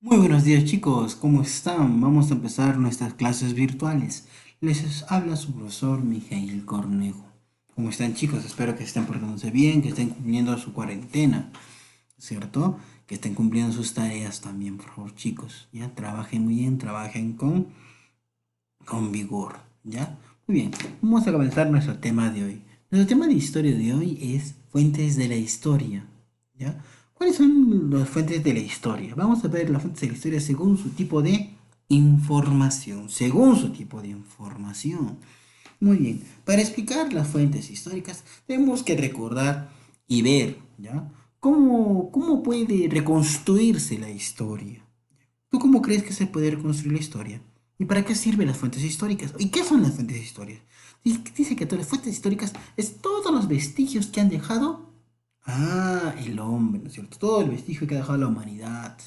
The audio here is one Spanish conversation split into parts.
Muy buenos días chicos, ¿cómo están? Vamos a empezar nuestras clases virtuales. Les habla su profesor Mijail Cornejo. ¿Cómo están chicos? Espero que estén portándose bien, que estén cumpliendo su cuarentena, ¿cierto? Que estén cumpliendo sus tareas también, por favor chicos. Ya, trabajen muy bien, trabajen con vigor, ¿ya? Muy bien, vamos a comenzar nuestro tema de hoy. Nuestro tema de historia de hoy es fuentes de la historia, ¿ya? ¿Cuáles son las fuentes de la historia? Vamos a ver las fuentes de la historia según su tipo de información, según su tipo de información. Muy bien, para explicar las fuentes históricas tenemos que recordar y ver, ¿ya? ¿Cómo puede reconstruirse la historia? ¿Tú cómo crees que se puede reconstruir la historia? ¿Y para qué sirven las fuentes históricas? ¿Y qué son las fuentes históricas? Dice que todas las fuentes históricas es todos los vestigios que han dejado el hombre, ¿no es cierto? Todo el vestigio que ha dejado la humanidad,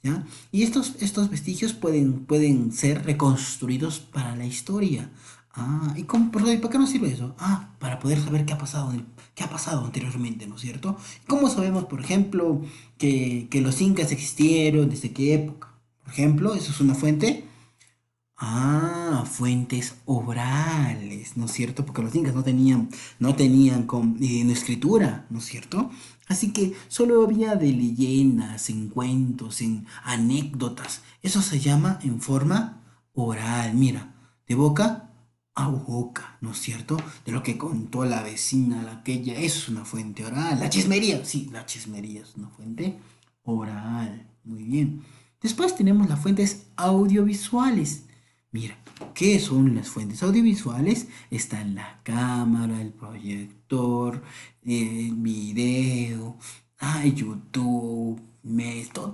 ¿ya? Y estos vestigios pueden ser reconstruidos para la historia. ¿Para qué nos sirve eso? Para poder saber qué ha pasado anteriormente, ¿no es cierto? ¿Cómo sabemos, por ejemplo, que los incas existieron, desde qué época? Por ejemplo, eso es una fuente. Fuentes orales, ¿no es cierto? Porque los incas no tenían escritura, ¿no es cierto? Así que solo había de leyendas, en cuentos, en anécdotas. Eso se llama en forma oral, mira, de boca a boca, ¿no es cierto? De lo que contó la vecina, aquella, eso es una fuente oral. La chismería, sí, la chismería es una fuente oral. Muy bien. Después tenemos las fuentes audiovisuales. Mira, ¿qué son las fuentes audiovisuales? Están la cámara, el proyector, video, YouTube,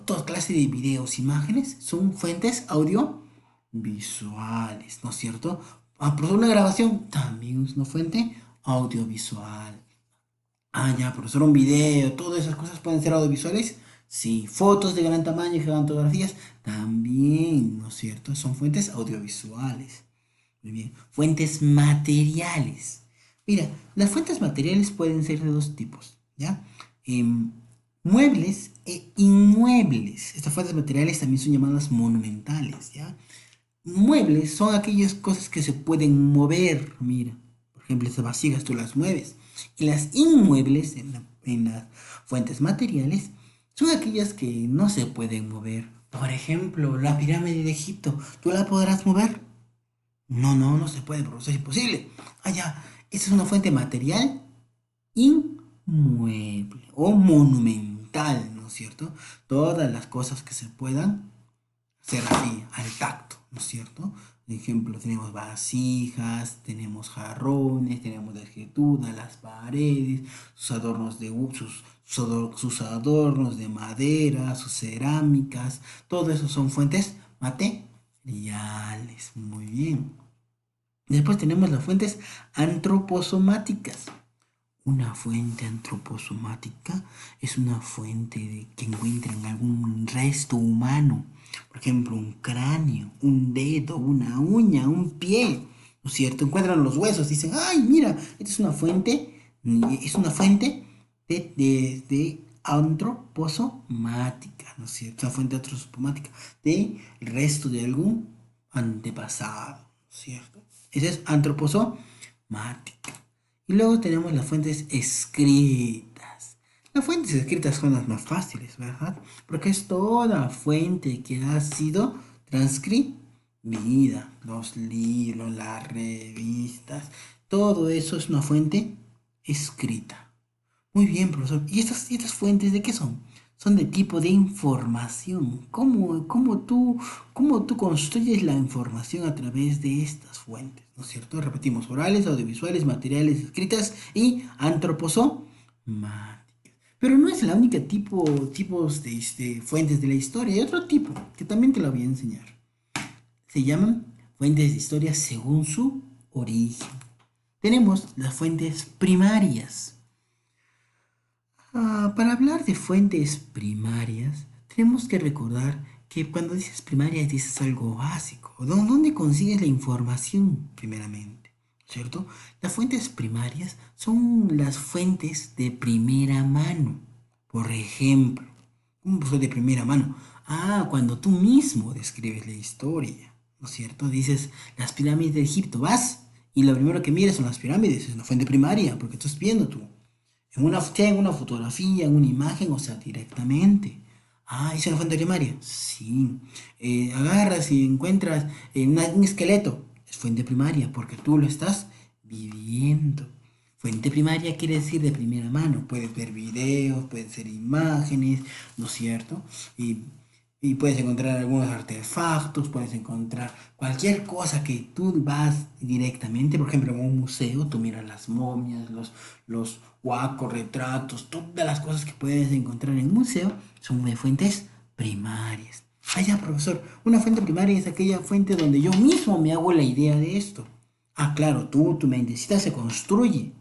toda clase de videos, imágenes, son fuentes audiovisuales, ¿no es cierto? Por ejemplo, una grabación también es una fuente audiovisual. Ya, profesor, un video, todas esas cosas pueden ser audiovisuales. Sí, fotos de gran tamaño y fotografías también, ¿no es cierto? Son fuentes audiovisuales. Muy bien. Fuentes materiales. Mira, las fuentes materiales pueden ser de dos tipos, ¿ya? Em, Muebles e inmuebles. Estas fuentes materiales también son llamadas monumentales, ¿ya? Muebles son aquellas cosas que se pueden mover, mira. Por ejemplo, estas vasijas tú las mueves. Y las inmuebles, en las fuentes materiales, son aquellas que no se pueden mover. Por ejemplo, la pirámide de Egipto, ¿tú la podrás mover? No se puede, porque eso es imposible. Ya, esa es una fuente material inmueble o monumental, ¿no es cierto? Todas las cosas que se puedan ser así, al tacto, ¿no es cierto? Por ejemplo, tenemos vasijas, tenemos jarrones, tenemos la escritura, las paredes, sus adornos sus adornos de madera, sus cerámicas, todo eso son fuentes materiales. Muy bien. Después tenemos las fuentes antroposomáticas. Una fuente antroposomática es una fuente que encuentra en algún resto humano. Por ejemplo, un cráneo, un dedo, una uña, un pie. ¿No es cierto? Encuentran los huesos, dicen, ay, mira, esta es una fuente de antroposomática, ¿no es cierto? Una fuente antroposomática del resto de algún antepasado, ¿no es cierto? Ese es antroposomática. Y luego tenemos las fuentes escritas. Las fuentes escritas son las más fáciles, ¿verdad? Porque es toda fuente que ha sido transcribida. Los libros, las revistas, todo eso es una fuente escrita. Muy bien, profesor. ¿Y estas fuentes de qué son? Son de tipo de información. ¿Cómo tú construyes la información a través de estas fuentes? ¿No es cierto? Repetimos, orales, audiovisuales, materiales, escritas y antroposomáticas. Pero no es la única tipos de fuentes de la historia. Hay otro tipo que también te lo voy a enseñar. Se llaman fuentes de historia según su origen. Tenemos las fuentes primarias. Para hablar de fuentes primarias, tenemos que recordar que cuando dices primarias dices algo básico. ¿Dónde consigues la información primeramente? ¿Cierto? Las fuentes primarias son las fuentes de primera mano. Por ejemplo, un profesor de primera mano. Cuando tú mismo describes la historia, ¿no es cierto? Dices, las pirámides de Egipto, vas y lo primero que miras son las pirámides, es una fuente primaria, porque estás viendo tú. En una fotografía, en una imagen, o sea, directamente. ¿Es una fuente primaria? Sí. Agarras y encuentras un esqueleto. Es fuente primaria porque tú lo estás viviendo. Fuente primaria quiere decir de primera mano. Puedes ver videos, pueden ser imágenes, ¿no es cierto? Y, y puedes encontrar algunos artefactos, puedes encontrar cualquier cosa que tú vas directamente. Por ejemplo, en un museo, tú miras las momias, los huacos, retratos, todas las cosas que puedes encontrar en un museo son de fuentes primarias. Ya, profesor, una fuente primaria es aquella fuente donde yo mismo me hago la idea de esto. Claro, tu mentecita se construye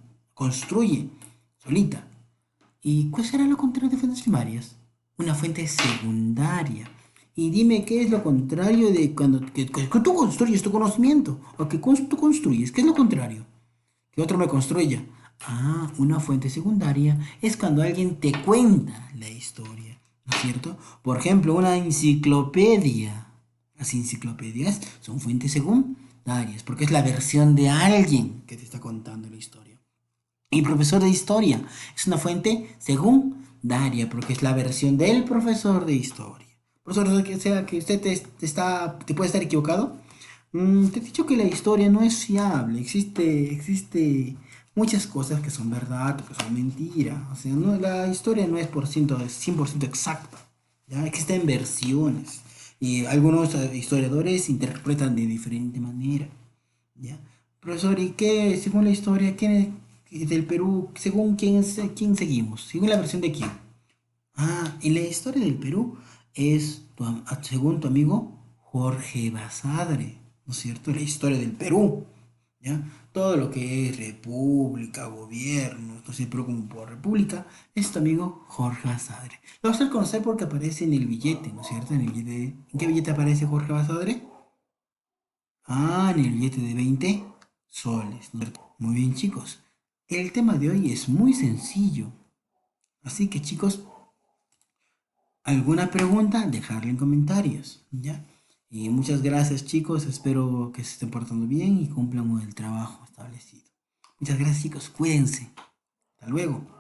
solita. ¿Y cuál será lo contrario de fuentes primarias? Una fuente secundaria. Y dime qué es lo contrario de cuando que tú construyes tu conocimiento o que tú construyes. ¿Qué es lo contrario? Que otro me construya. Una fuente secundaria es cuando alguien te cuenta la historia, ¿no es cierto? Por ejemplo, una enciclopedia. Las enciclopedias son fuentes secundarias porque es la versión de alguien que te está contando la historia. Y profesor de historia es una fuente secundaria porque es la versión del profesor de historia. Profesor, que sea que usted te puede estar equivocado. Te he dicho que la historia no es fiable. Existe muchas cosas que son verdad, que son mentira. O sea, la historia no es 100% exacta. ¿Ya? Existen versiones. Y algunos historiadores interpretan de diferente manera. ¿Ya? Profesor, ¿y qué, según la historia, es del Perú, según quién seguimos? ¿Según la versión de quién? En la historia del Perú es, según tu amigo, Jorge Basadre, ¿no es cierto? La historia del Perú, ¿ya? Todo lo que es república, gobierno, entonces Perú como por república, es tu amigo Jorge Basadre. Lo vas a conocer porque aparece en el billete, ¿no es cierto? ¿En qué billete aparece Jorge Basadre? En el billete de 20 soles, ¿no es cierto? Muy bien, chicos. El tema de hoy es muy sencillo. Así que, chicos, ¿alguna pregunta? Dejadla en comentarios, ¿ya? Y muchas gracias, chicos. Espero que se estén portando bien y cumplan con el trabajo establecido. Muchas gracias, chicos. Cuídense. Hasta luego.